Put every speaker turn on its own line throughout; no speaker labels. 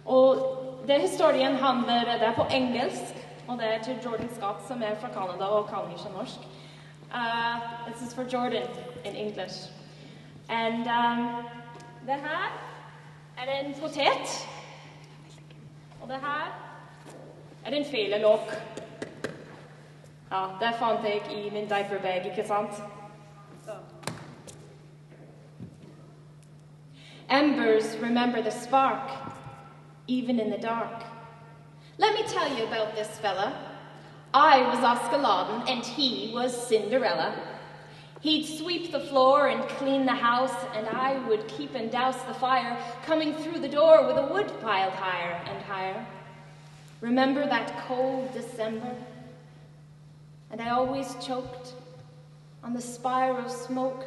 Og det historien handler, det er på engelsk, og det er til Jordan Scott, som er fra Canada og kan ikke norsk. This is for Jordan in English. And det her er en potet, og det her er en felelokk. Ja, det fant jeg i min diaperbag, ikke sant? Embers remember the spark, even in the dark. Let me tell you about this fella. I was Oscar and he was Cinderella. He'd sweep the floor and clean the house, and I would keep and douse the fire, coming through the door with a wood piled higher and higher. Remember that cold December? And I always choked on the spire of smoke,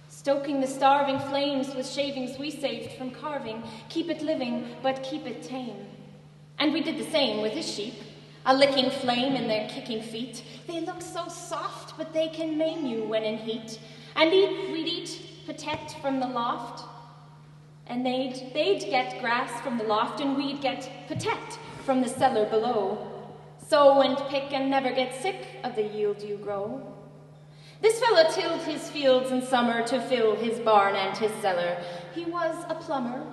stoking the starving flames with shavings we saved from carving. Keep it living, but keep it tame. And we did the same with his sheep, a licking flame in their kicking feet. They look so soft, but they can maim you when in heat. And we'd eat patet from the loft, and they'd get grass from the loft, and we'd get patet from the cellar below. Sow and pick and never get sick of the yield you grow. This fella tilled his fields in summer to fill his barn and his cellar. He was a plumber,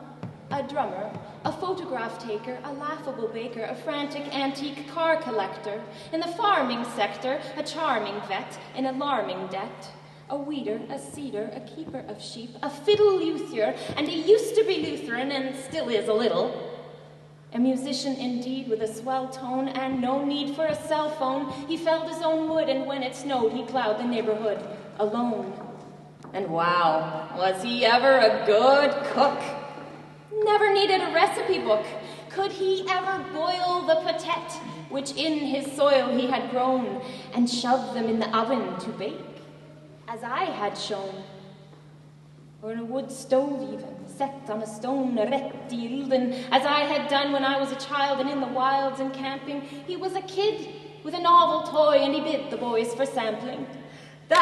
a drummer, a photograph taker, a laughable baker, a frantic antique car collector. In the farming sector, a charming vet in alarming debt. A weeder, a seeder, a keeper of sheep, a fiddle luthier, and he used to be Lutheran and still is a little. A musician indeed with a swell tone and no need for a cell phone. He felled his own wood, and when it snowed, he plowed the neighborhood alone. And wow, was he ever a good cook? Never needed a recipe book. Could he ever boil the patet, which in his soil he had grown, and shove them in the oven to bake, as I had shown? Or in a wood stove even, set on a stone rätt I ilden, as I had done when I was a child and in the wilds and camping. He was a kid with a novel toy, and he bid the boys for sampling. Det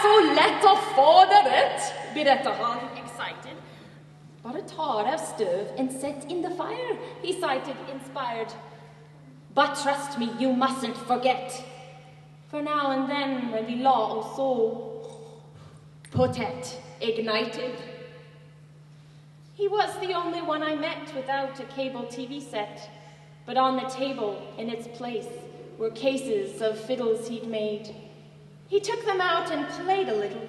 så lätt att få det rätt, berättar han excited. Bara tar av støv and set in the fire, he cited, inspired. But trust me, you mustn't forget. For now and then, when we la och så, potet ignited. He was the only one I met without a cable TV set, but on the table, in its place, were cases of fiddles he'd made. He took them out and played a little.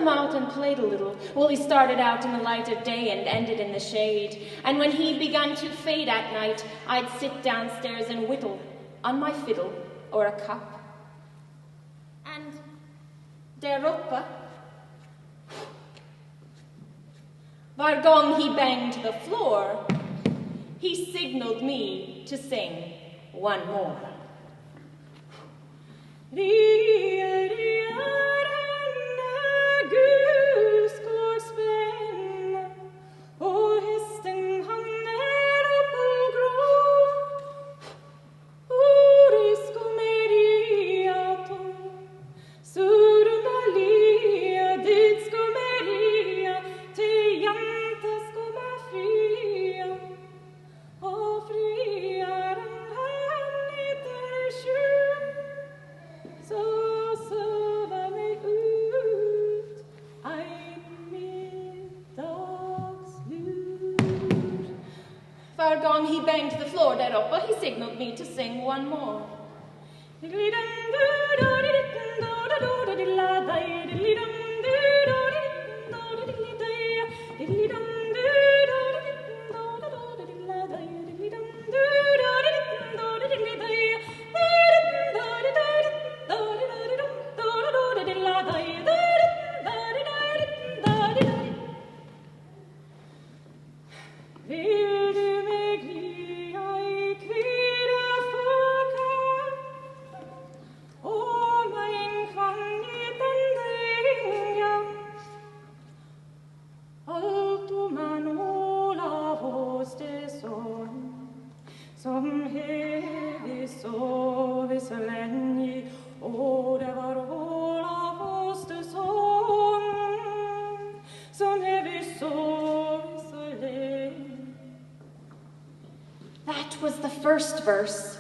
Out and played a little. Well, he started out in the light of day and ended in the shade. And when he'd begun to fade at night, I'd sit downstairs and whittle on my fiddle or a cup. And der uppe, var gång he banged the floor, he signaled me to sing one more. He banged the floor there up, but he signaled me to sing one more.
Hey!
That was the first verse,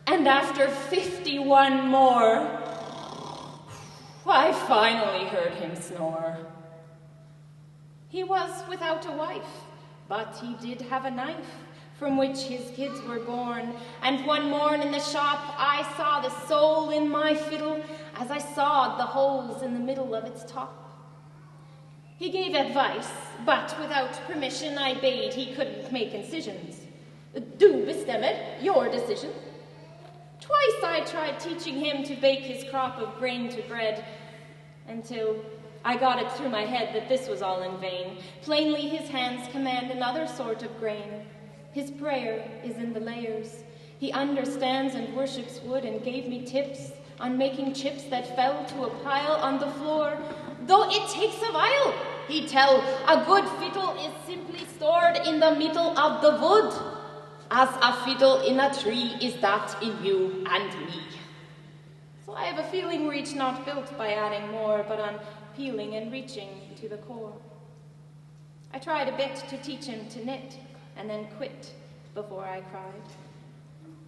and after 51 more, I finally heard him snore. He was without a wife, but he did have a knife from which his kids were born, and one morn in the shop I saw the soul in my fiddle as I sawed the holes in the middle of its top. He gave advice, but without permission I bade he couldn't make incisions. Du bestemmer, your decision. Twice I tried teaching him to bake his crop of grain to bread, until I got it through my head that this was all in vain. Plainly his hands command another sort of grain. His prayer is in the layers. He understands and worships wood and gave me tips on making chips that fell to a pile on the floor. Though it takes a while, he'd tell, a good fiddle is simply stored in the middle of the wood. As a fiddle in a tree is that in you and me. So I have a feeling we're each not built by adding more, but on peeling and reaching to the core. I tried a bit to teach him to knit, and then quit before I cried.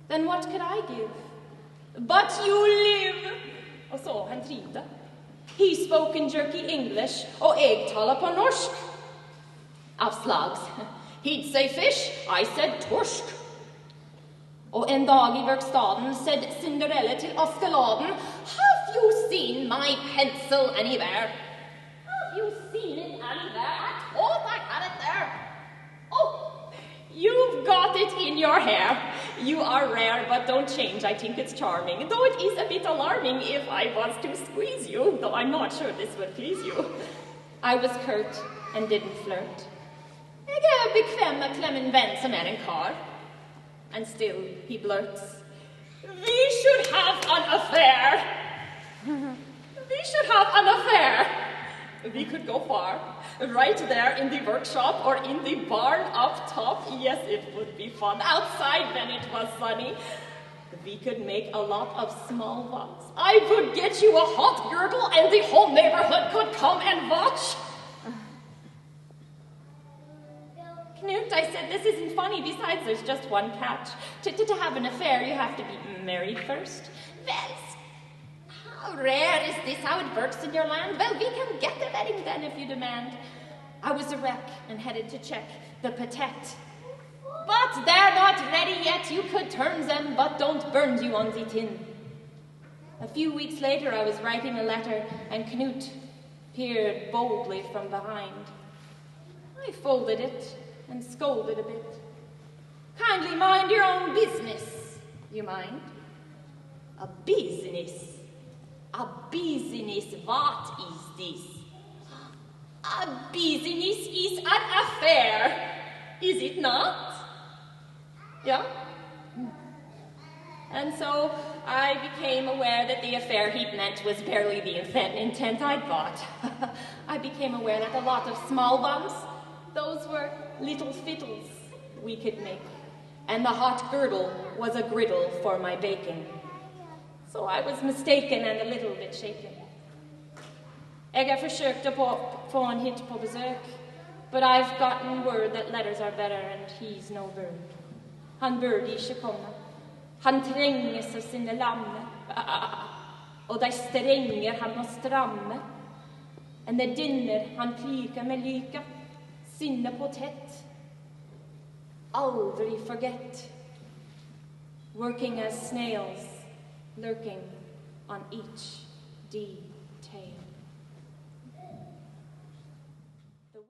Then what could I give? But you live! Og så han trivde. He spoke in jerky English, og jeg taler på norsk. Avslags. He'd say fish, I said torsk. Og en dag I verkstaden said Cinderella til Askeladen, have you seen my pencil anywhere? Have you seen it anywhere? I thought I had it there. Oh, you've got it in your hair. You are rare, but don't change. I think it's charming. Though it is a bit alarming if I was to squeeze you, though I'm not sure this would please you. I was curt and didn't flirt. Jeg bekvem med klem en venn som en kar. And still he blurts, we should have an affair. We should have an affair. We could go far. Right there in the workshop or in the barn up top. Yes, it would be fun. Outside when it was sunny. We could make a lot of small ones. I would get you a hot girdle and the whole neighborhood could come and watch. Knut, I said, this isn't funny. Besides, there's just one catch. To have an affair, you have to be married first. Well, how rare is this, how it works in your land? Well, we can get the wedding then if you demand. I was a wreck and headed to check the patet. But they're not ready yet. You could turn them, but don't burn you on the tin. A few weeks later, I was writing a letter, and Knut peered boldly from behind. I folded it and scolded a bit. Kindly mind your own business. You mind? A business? A business, what is this? A business is an affair, is it not? Yeah? And so I became aware that the affair he'd meant was barely the intent I'd bought. I became aware that a lot of small ones, those were little fiddles we could make, and the hot girdle was a griddle for my baking. So I was mistaken and a little bit shaken. Jeg har forsøkt å få han hit på besøk, but I've gotten word that letters are better and he's no bird. Han burde ikke komme. Han trenges av sine lamme, og de strenger han må stramme. And the dinner han klyker med lyka, sinne potet. Aldri forget. Working as snails, lurking on each detail.